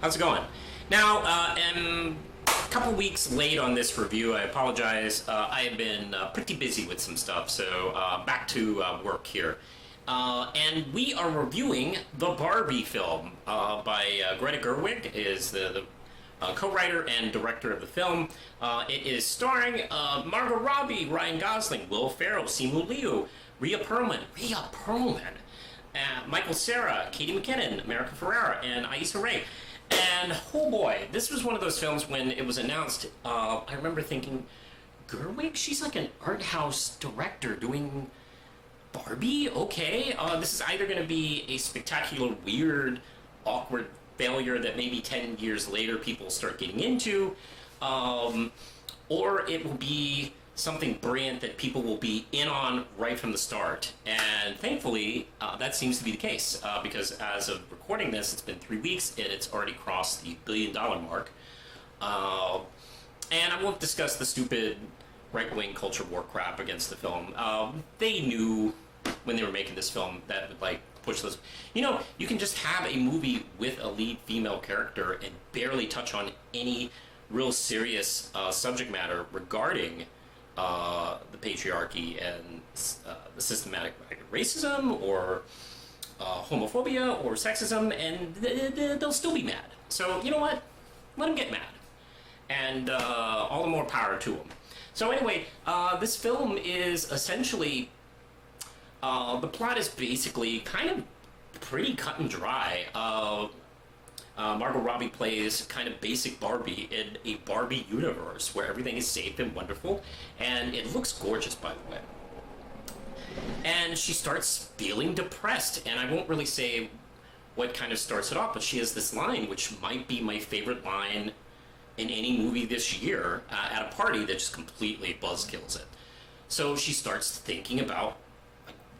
How's it going? Now, I'm a couple weeks late on this review. I apologize. I have been pretty busy with some stuff, so back to work here. And we are reviewing the Barbie film by Greta Gerwig, is the co-writer and director of the film. It is starring Margot Robbie, Ryan Gosling, Will Ferrell, Simu Liu, Rhea Perlman, Michael Cera, Katie McKinnon, America Ferrera, and Issa Rae. And oh boy, this was one of those films when it was announced, I remember thinking, Gerwig? She's like an art house director doing Barbie? Okay, this is either going to be a spectacular, weird, awkward failure that maybe 10 years later people start getting into, or it will be something brilliant that people will be in on right from the start. And thankfully, that seems to be the case, because as of recording this, it's been 3 weeks and it's already crossed the $1 billion mark. And I won't discuss the stupid right-wing culture war crap against the film. They knew when they were making this film that would push this. You know, you can just have a movie with a lead female character and barely touch on any real serious subject matter regarding the patriarchy and the systematic racism or homophobia or sexism, and they'll still be mad. So you know what? Let them get mad, and all the more power to them. So anyway, this film is essentially the plot is basically kind of pretty cut and dry. Margot Robbie plays kind of basic Barbie in a Barbie universe where everything is safe and wonderful, and it looks gorgeous, by the way. And she starts feeling depressed, and I won't really say what kind of starts it off, but she has this line, which might be my favorite line in any movie this year, at a party that just completely buzzkills it. So she starts thinking about,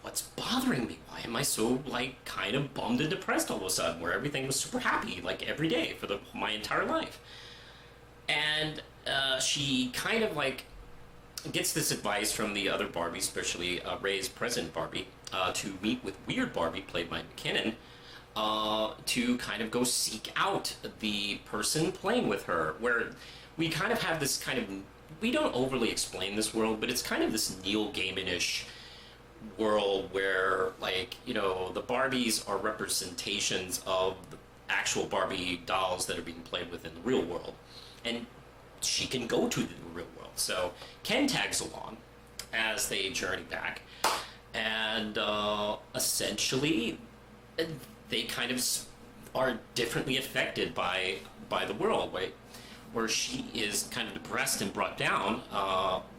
what's bothering me? Why am I so, kind of bummed and depressed all of a sudden, where everything was super happy, every day for my entire life? And she kind of, gets this advice from the other Barbies, especially Ray's present Barbie, to meet with Weird Barbie, played by McKinnon, to kind of go seek out the person playing with her, where we kind of have this we don't overly explain this world, but it's kind of this Neil Gaiman-ish world where, the Barbies are representations of the actual Barbie dolls that are being played with in the real world. And she can go to the real world. So Ken tags along as they journey back. And essentially, they kind of are differently affected by the world, right? Where she is kind of depressed and brought down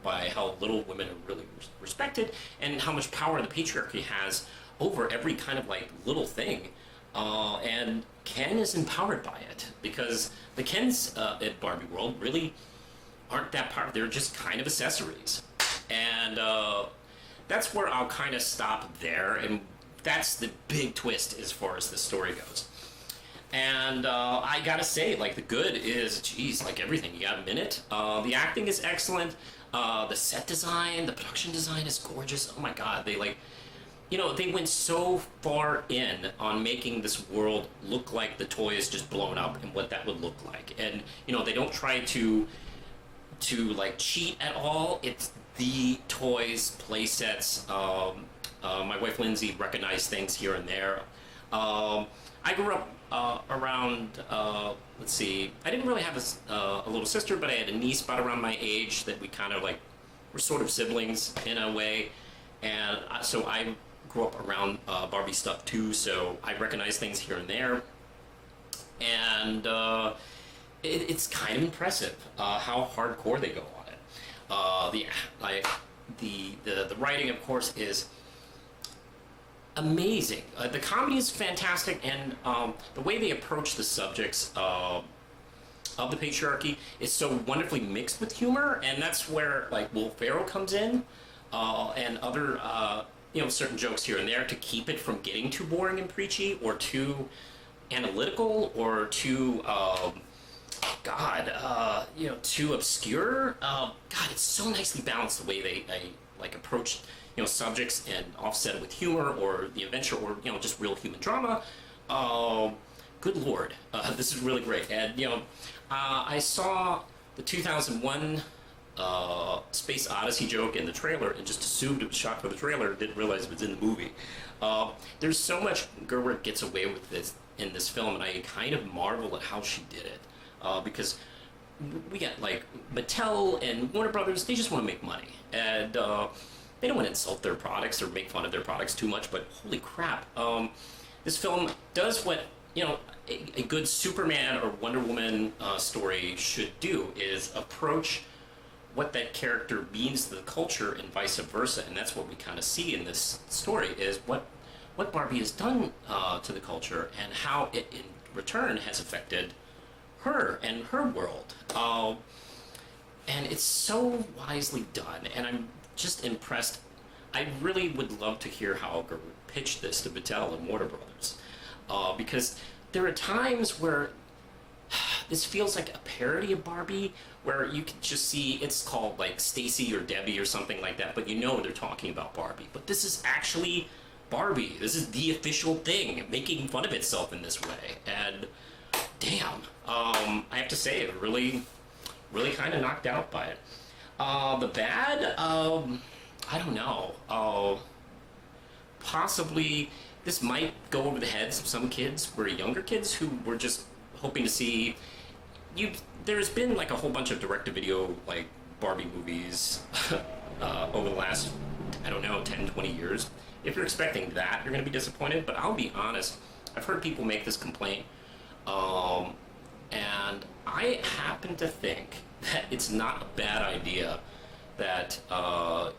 by how little women are really respected and how much power the patriarchy has over every kind of little thing. And Ken is empowered by it because the Kens at Barbie World really aren't that powerful. They're just kind of accessories. And that's where I'll kind of stop there. And that's the big twist as far as the story goes. And I gotta say, the good is, everything. You got a minute. The acting is excellent. The set design, the production design is gorgeous. Oh my god, they they went so far in on making this world look like the toy is just blown up and what that would look like. And, they don't try to cheat at all. It's the toys, play sets. My wife Lindsay recognized things here and there. I grew up around, let's see, I didn't really have a little sister, but I had a niece about around my age that we kind of were sort of siblings in a way. And so I grew up around Barbie stuff too, so I recognize things here and there. And it's kind of impressive how hardcore they go on it. The writing, of course, is amazing. The comedy is fantastic, and the way they approach the subjects of the patriarchy is so wonderfully mixed with humor, and that's where Will Ferrell comes in, and other certain jokes here and there to keep it from getting too boring and preachy or too analytical or too too obscure. It's so nicely balanced the way they approach subjects and offset it with humor or the adventure or just real human drama. good lord, this is really great. And I saw the 2001 Space Odyssey joke in the trailer and just assumed it was shot for the trailer. Didn't realize it was in the movie. There's so much Gerwig gets away with this in this film, and I kind of marvel at how she did it, because we got like Mattel and Warner Brothers. They just want to make money, and they don't want to insult their products or make fun of their products too much. But holy crap, this film does what a good Superman or Wonder Woman story should do, is approach what that character means to the culture and vice versa. And that's what we kind of see in this story, is what Barbie has done to the culture and how it in return has affected her and her world. And it's so wisely done, and I'm just impressed. I really would love to hear how Gerwig pitched this to Mattel and Warner Brothers, because there are times where this feels like a parody of Barbie, where you can just see it's called like Stacy or Debbie or something like that, but they're talking about Barbie. But this is actually Barbie. This is the official thing, making fun of itself in this way. And damn, I have to say, it really kind of knocked out by it. The bad, I don't know. Possibly this might go over the heads of some kids, were younger kids who were just hoping to see. There's been like a whole bunch of direct-to-video like Barbie movies over the last, I don't know, 10, 20 years. If you're expecting that, you're going to be disappointed. But I'll be honest, I've heard people make this complaint, and I happen to think that it's not a bad idea that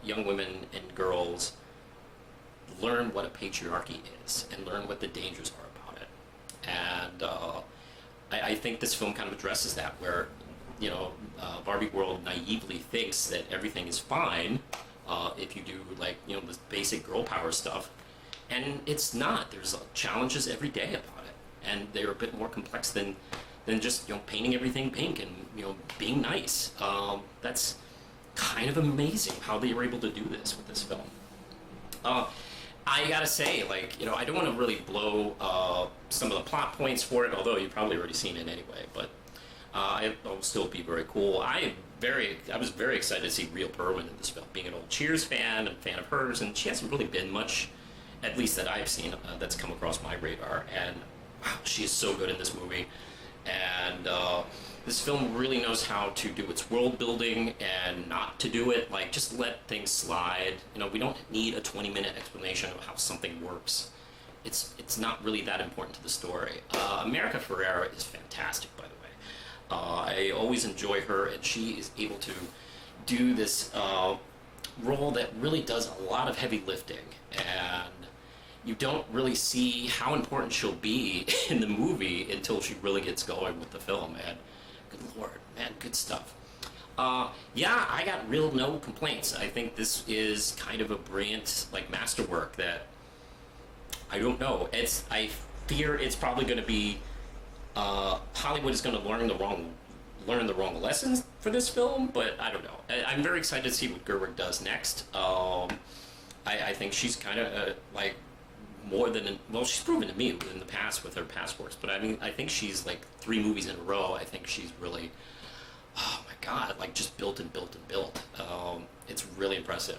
young women and girls learn what a patriarchy is and learn what the dangers are about it. And I think this film kind of addresses that, where Barbie world naively thinks that everything is fine if you do the basic girl power stuff, and it's not. There's challenges every day about it, and they're a bit more complex than just painting everything pink and being nice. That's kind of amazing how they were able to do this with this film. I gotta say, I don't want to really blow some of the plot points for it, although you've probably already seen it anyway, but it'll still be very cool. I was very excited to see Rhea Perlman in this film, being an old Cheers fan and fan of hers, and she hasn't really been much, at least that I've seen, that's come across my radar, and wow, she is so good in this movie. And this film really knows how to do its world building and not to do it, just let things slide. We don't need a 20-minute explanation of how something works. It's not really that important to the story. America Ferrera is fantastic, by the way. I always enjoy her, and she is able to do this role that really does a lot of heavy lifting, and you don't really see how important she'll be in the movie until she really gets going with the film. And good lord, man, good stuff. Yeah, I got no complaints. I think this is kind of a brilliant masterwork that I don't know. I fear it's probably going to be Hollywood is going to learn the wrong lessons for this film, but I don't know. I'm very excited to see what Gerwig does next. I think she's kind of more than she's proven to me in the past with her past works, but I think she's 3 movies in a row. I think she's really, oh my god, just built and built and built. It's really impressive.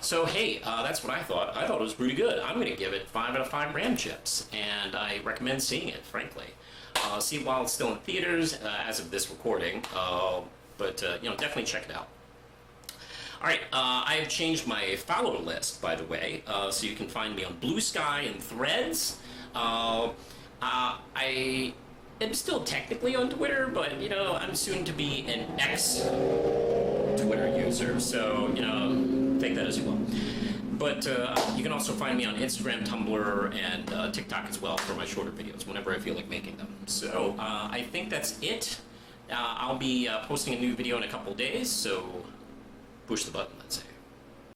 So hey, that's what I thought. I thought it was pretty good. I'm going to give it 5 out of 5 Ram chips, and I recommend seeing it, frankly. See it while it's still in theaters as of this recording, but definitely check it out. Alright, I have changed my follower list, by the way, so you can find me on Blue Sky and Threads. I am still technically on Twitter, but, I'm soon to be an ex-Twitter user, so, take that as you will. But you can also find me on Instagram, Tumblr, and TikTok as well for my shorter videos, whenever I feel like making them. So, I think that's it. I'll be posting a new video in a couple days, so push the button, let's say.